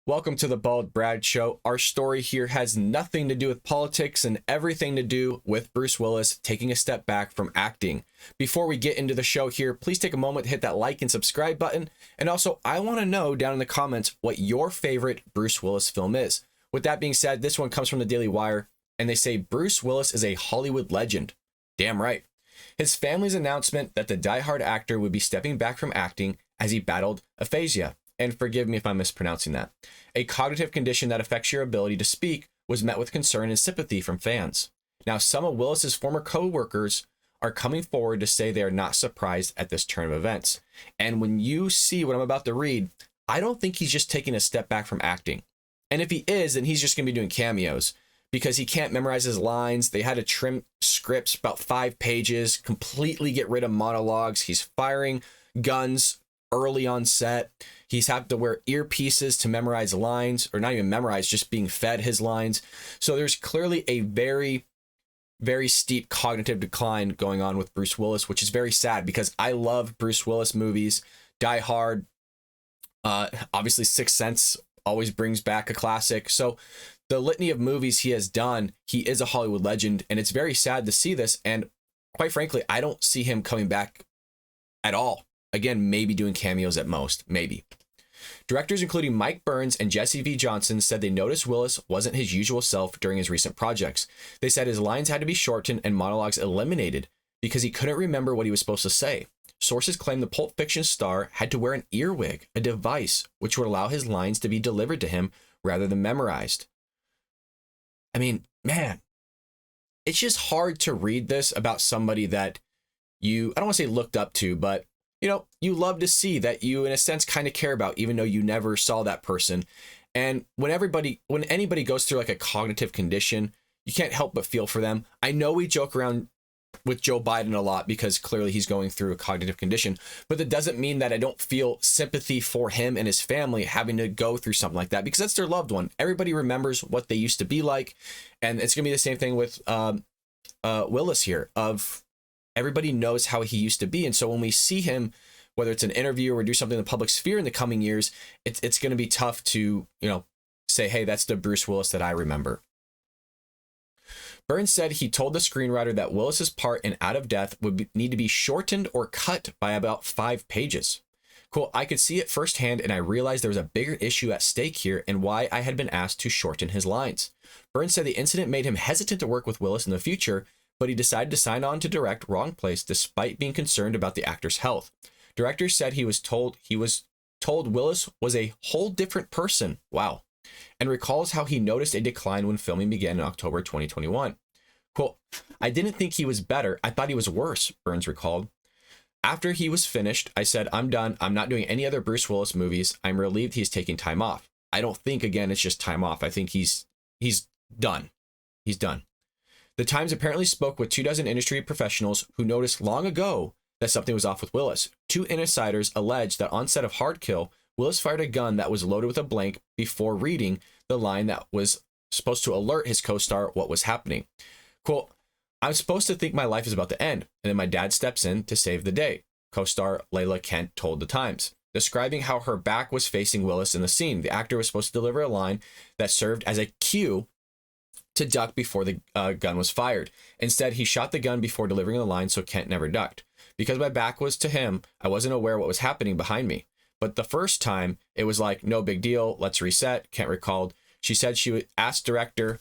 Welcome to the Bald Brad Show. Our story here has nothing to do with politics and everything to do with Bruce Willis taking a step back from acting. Before we get into the show here, please take a moment to hit that like and subscribe button. And also, I want to know down in the comments what your favorite Bruce Willis film is. With that being said, this one comes from the Daily Wire, and they say Bruce Willis is a Hollywood legend. Damn right. His family's announcement that the die-hard actor would be stepping back from acting as he battled aphasia. And forgive me if I'm mispronouncing that, a cognitive condition that affects your ability to speak, was met with concern and sympathy from fans. Now, some of Willis's former co-workers are coming forward to say they are not surprised at this turn of events. And when you see what I'm about to read, I don't think he's just taking a step back from acting. And if he is, then he's just going to be doing cameos because he can't memorize his lines. They had to trim scripts about 5 pages, completely get rid of monologues. He's firing guns early on set. He's had to wear earpieces to memorize lines, or not even memorize, just being fed his lines. So there's clearly a very, very steep cognitive decline going on with Bruce Willis, which is very sad because I love Bruce Willis movies. Die Hard, obviously Sixth Sense always brings back a classic. So the litany of movies he has done, he is a Hollywood legend, and it's very sad to see this. And quite frankly, I don't see him coming back at all. Again, maybe doing cameos at most, maybe. Directors including Mike Burns and Jesse V. Johnson said they noticed Willis wasn't his usual self during his recent projects. They said his lines had to be shortened and monologues eliminated because he couldn't remember what he was supposed to say. Sources claim the Pulp Fiction star had to wear an earwig, a device which would allow his lines to be delivered to him rather than memorized. I mean, man, it's just hard to read this about somebody that you, I don't want to say looked up to, but you know, you love to see, that you, in a sense, kind of care about, even though you never saw that person. And when anybody goes through like a cognitive condition, you can't help but feel for them. I know we joke around with Joe Biden a lot because clearly he's going through a cognitive condition, but that doesn't mean that I don't feel sympathy for him and his family having to go through something like that, because that's their loved one. Everybody remembers what they used to be like. And it's going to be the same thing with Willis here. Everybody knows how he used to be. And so when we see him, whether it's an interview or do something in the public sphere in the coming years, it's going to be tough to, say, hey, that's the Bruce Willis that I remember. Burns said he told the screenwriter that Willis's part in Out of Death would need to be shortened or cut by about 5 pages. Quote, I could see it firsthand and I realized there was a bigger issue at stake here and why I had been asked to shorten his lines. Burns said the incident made him hesitant to work with Willis in the future, but he decided to sign on to direct Wrong Place despite being concerned about the actor's health. Directors said he was told Willis was a whole different person. Wow. And recalls how he noticed a decline when filming began in October 2021. Quote, I didn't think he was better. I thought he was worse, Burns recalled. After he was finished, I said, I'm done. I'm not doing any other Bruce Willis movies. I'm relieved he's taking time off. I don't think, again, it's just time off. I think he's done. He's done. The Times apparently spoke with 24 industry professionals who noticed long ago that something was off with Willis. 2 insiders alleged that on set of Hard Kill, Willis fired a gun that was loaded with a blank before reading the line that was supposed to alert his co-star what was happening. Quote, I'm supposed to think my life is about to end, and then my dad steps in to save the day, co-star Layla Kent told The Times. Describing how her back was facing Willis in the scene, the actor was supposed to deliver a line that served as a cue to duck before the gun was fired. Instead, he shot the gun before delivering the line, so Kent never ducked. Because my back was to him, I wasn't aware what was happening behind me. But the first time, it was like, no big deal, let's reset, Kent recalled. She said she would ask director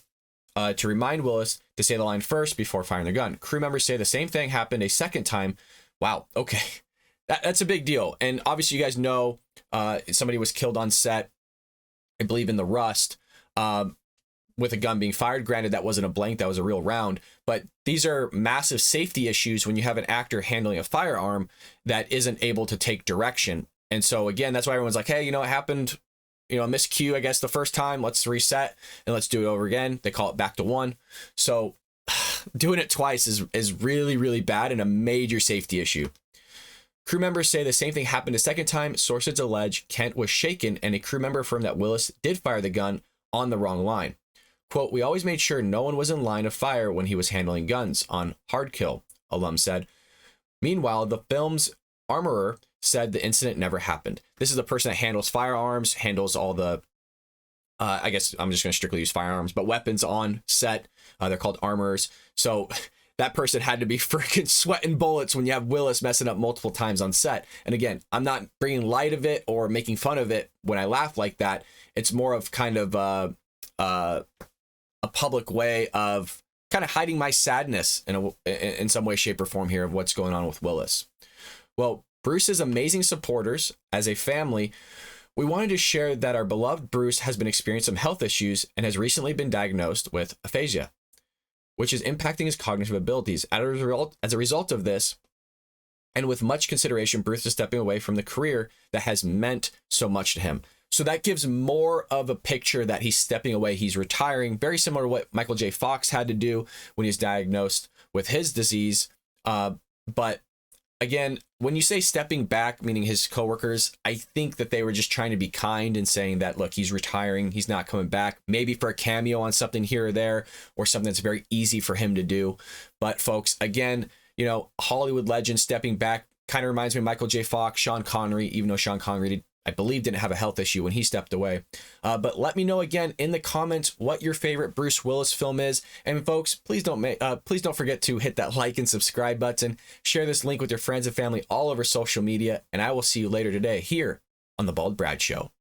to remind Willis to say the line first before firing the gun. Crew members say the same thing happened a second time. Wow, okay. That's a big deal. And obviously you guys know somebody was killed on set, I believe in the Rust, with a gun being fired. Granted, that wasn't a blank, that was a real round. But these are massive safety issues when you have an actor handling a firearm that isn't able to take direction. And so again, that's why everyone's like, hey, it happened, a miscue, I guess, the first time. Let's reset and let's do it over again. They call it back to 1. So doing it twice is really, really bad and a major safety issue. Crew members say the same thing happened a second time. Sources allege Kent was shaken and a crew member affirmed that Willis did fire the gun on the wrong line. Quote, we always made sure no one was in line of fire when he was handling guns on Hard Kill, alum said. Meanwhile, the film's armorer said the incident never happened. This is the person that handles firearms, handles all the I guess I'm just going to strictly use firearms, but weapons on set. They're called armorers. So that person had to be freaking sweating bullets when you have Willis messing up multiple times on set. And again, I'm not bringing light of it or making fun of it when I laugh like that. It's more of kind of a public way of kind of hiding my sadness in some way, shape, or form here of what's going on with Willis. Well, Bruce's amazing supporters as a family, we wanted to share that our beloved Bruce has been experiencing some health issues and has recently been diagnosed with aphasia, which is impacting his cognitive abilities. As a result of this, and with much consideration, Bruce is stepping away from the career that has meant so much to him. So that gives more of a picture that he's stepping away, he's retiring, very similar to what Michael J. Fox had to do when he was diagnosed with his disease. But again, when you say stepping back, meaning his coworkers, I think that they were just trying to be kind and saying that, look, he's retiring, he's not coming back, maybe for a cameo on something here or there, or something that's very easy for him to do. But folks, again, you know, Hollywood legend stepping back kind of reminds me of Michael J. Fox, Sean Connery, even though Sean Connery I believe didn't have a health issue when he stepped away. But let me know again in the comments what your favorite Bruce Willis film is. And folks, please don't forget to hit that like and subscribe button. Share this link with your friends and family all over social media. And I will see you later today here on The Bald Brad Show.